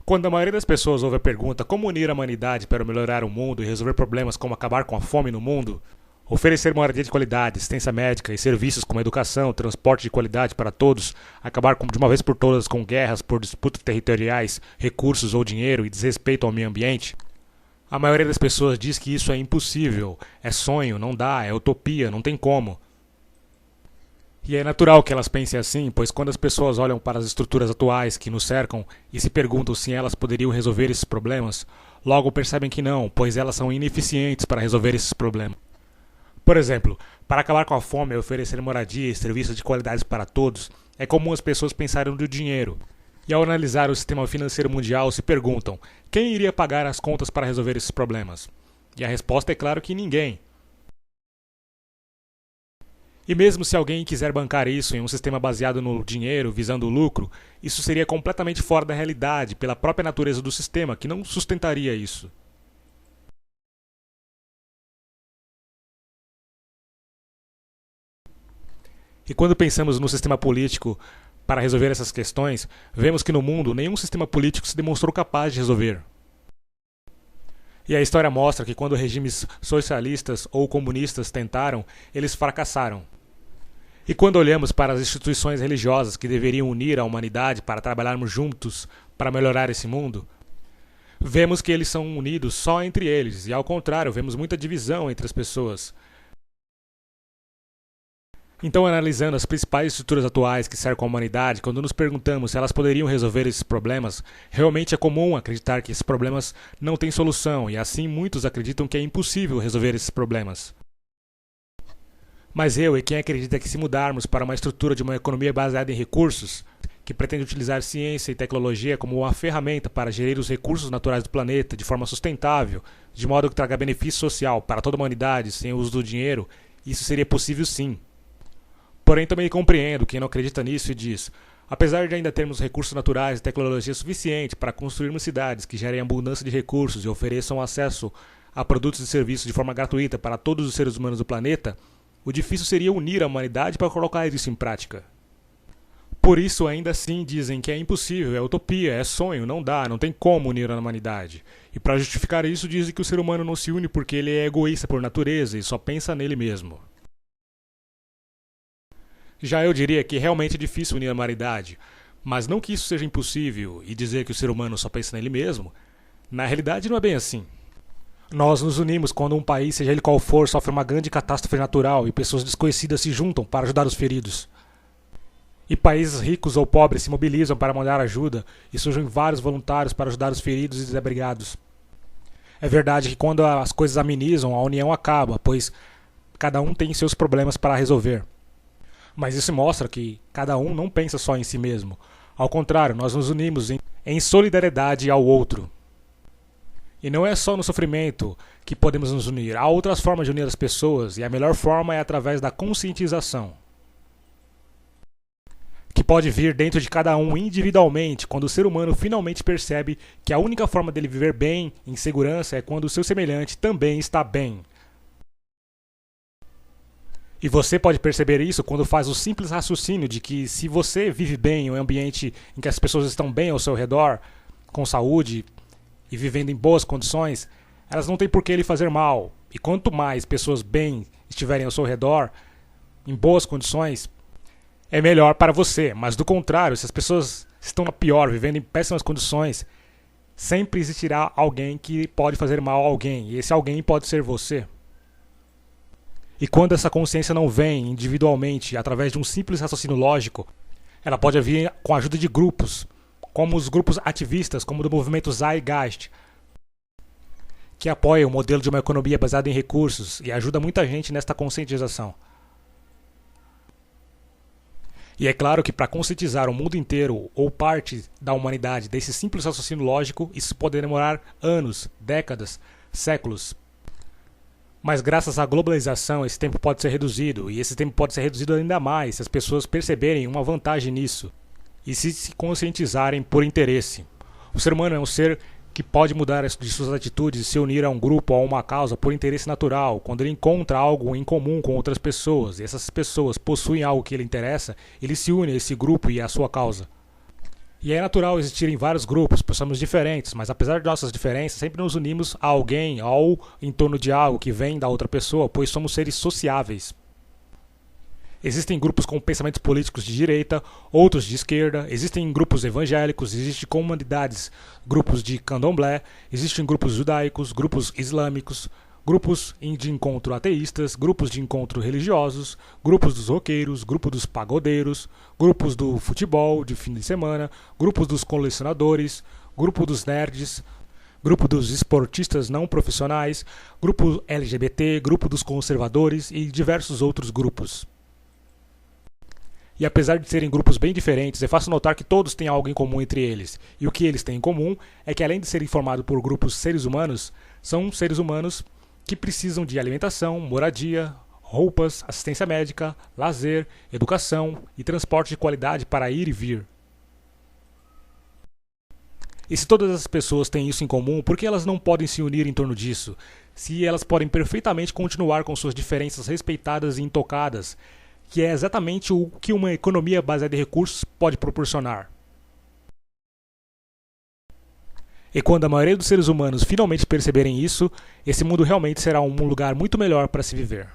Quando a maioria das pessoas ouve a pergunta como unir a humanidade para melhorar o mundo e resolver problemas como acabar com a fome no mundo, oferecer moradia de qualidade, assistência médica e serviços como educação, transporte de qualidade para todos, acabar de uma vez por todas com guerras por disputas territoriais, recursos ou dinheiro e desrespeito ao meio ambiente, a maioria das pessoas diz que isso é impossível, é sonho, não dá, é utopia, não tem como. E é natural que elas pensem assim, pois quando as pessoas olham para as estruturas atuais que nos cercam e se perguntam se elas poderiam resolver esses problemas, logo percebem que não, pois elas são ineficientes para resolver esses problemas. Por exemplo, para acabar com a fome e oferecer moradia e serviços de qualidade para todos, é comum as pessoas pensarem no dinheiro. E ao analisar o sistema financeiro mundial, se perguntam: quem iria pagar as contas para resolver esses problemas? E a resposta é claro que ninguém. E mesmo se alguém quiser bancar isso em um sistema baseado no dinheiro, visando o lucro, isso seria completamente fora da realidade, pela própria natureza do sistema, que não sustentaria isso. E quando pensamos no sistema político para resolver essas questões, vemos que no mundo nenhum sistema político se demonstrou capaz de resolver. E a história mostra que quando regimes socialistas ou comunistas tentaram, eles fracassaram. E quando olhamos para as instituições religiosas que deveriam unir a humanidade para trabalharmos juntos para melhorar esse mundo, vemos que eles são unidos só entre eles, e ao contrário, vemos muita divisão entre as pessoas. Então, analisando as principais estruturas atuais que cercam a humanidade, quando nos perguntamos se elas poderiam resolver esses problemas, realmente é comum acreditar que esses problemas não têm solução, e assim muitos acreditam que é impossível resolver esses problemas. Mas eu e quem acredita que se mudarmos para uma estrutura de uma economia baseada em recursos, que pretende utilizar ciência e tecnologia como uma ferramenta para gerir os recursos naturais do planeta de forma sustentável, de modo que traga benefício social para toda a humanidade sem o uso do dinheiro, isso seria possível sim. Porém, também compreendo quem não acredita nisso e diz: apesar de ainda termos recursos naturais e tecnologia suficiente para construirmos cidades que gerem abundância de recursos e ofereçam acesso a produtos e serviços de forma gratuita para todos os seres humanos do planeta, o difícil seria unir a humanidade para colocar isso em prática. Por isso, ainda assim, dizem que é impossível, é utopia, é sonho, não dá, não tem como unir a humanidade. E para justificar isso, dizem que o ser humano não se une porque ele é egoísta por natureza e só pensa nele mesmo. Já eu diria que realmente é difícil unir a humanidade, mas não que isso seja impossível e dizer que o ser humano só pensa nele mesmo. Na realidade não é bem assim. Nós nos unimos quando um país, seja ele qual for, sofre uma grande catástrofe natural e pessoas desconhecidas se juntam para ajudar os feridos. E países ricos ou pobres se mobilizam para mandar ajuda e surgem vários voluntários para ajudar os feridos e desabrigados. É verdade que quando as coisas amenizam, a união acaba, pois cada um tem seus problemas para resolver. Mas isso mostra que cada um não pensa só em si mesmo. Ao contrário, nós nos unimos em solidariedade ao outro. E não é só no sofrimento que podemos nos unir. Há outras formas de unir as pessoas, e a melhor forma é através da conscientização, que pode vir dentro de cada um individualmente, quando o ser humano finalmente percebe que a única forma dele viver bem, em segurança, é quando o seu semelhante também está bem. E você pode perceber isso quando faz o simples raciocínio de que se você vive bem em um ambiente em que as pessoas estão bem ao seu redor, com saúde e vivendo em boas condições, elas não têm por que lhe fazer mal. E quanto mais pessoas bem estiverem ao seu redor, em boas condições, é melhor para você. Mas do contrário, se as pessoas estão pior, vivendo em péssimas condições, sempre existirá alguém que pode fazer mal a alguém. E esse alguém pode ser você. E quando essa consciência não vem individualmente, através de um simples raciocínio lógico, ela pode vir com a ajuda de grupos, como os grupos ativistas, como o do movimento Zeitgeist, que apoia o modelo de uma economia baseada em recursos e ajuda muita gente nesta conscientização. E é claro que para conscientizar o mundo inteiro ou parte da humanidade desse simples raciocínio lógico, isso pode demorar anos, décadas, séculos. Mas graças à globalização, esse tempo pode ser reduzido, e esse tempo pode ser reduzido ainda mais se as pessoas perceberem uma vantagem nisso e se conscientizarem por interesse. O ser humano é um ser que pode mudar de suas atitudes e se unir a um grupo ou a uma causa por interesse natural, quando ele encontra algo em comum com outras pessoas, e essas pessoas possuem algo que lhe interessa, ele se une a esse grupo e à sua causa. E é natural existirem vários grupos, pois somos diferentes, mas apesar de nossas diferenças, sempre nos unimos a alguém ou em torno de algo que vem da outra pessoa, pois somos seres sociáveis. Existem grupos com pensamentos políticos de direita, outros de esquerda, existem grupos evangélicos, existem comunidades, grupos de candomblé, existem grupos judaicos, grupos islâmicos, grupos de encontro ateístas, grupos de encontro religiosos, grupos dos roqueiros, grupos dos pagodeiros, grupos do futebol de fim de semana, grupos dos colecionadores, grupo dos nerds, grupo dos esportistas não profissionais, grupo LGBT, grupo dos conservadores e diversos outros grupos. E apesar de serem grupos bem diferentes, é fácil notar que todos têm algo em comum entre eles. E o que eles têm em comum é que, além de serem formados por grupos seres humanos, são seres humanos que precisam de alimentação, moradia, roupas, assistência médica, lazer, educação e transporte de qualidade para ir e vir. E se todas as pessoas têm isso em comum, por que elas não podem se unir em torno disso? Se elas podem perfeitamente continuar com suas diferenças respeitadas e intocadas, que é exatamente o que uma economia baseada em recursos pode proporcionar. E quando a maioria dos seres humanos finalmente perceberem isso, esse mundo realmente será um lugar muito melhor para se viver.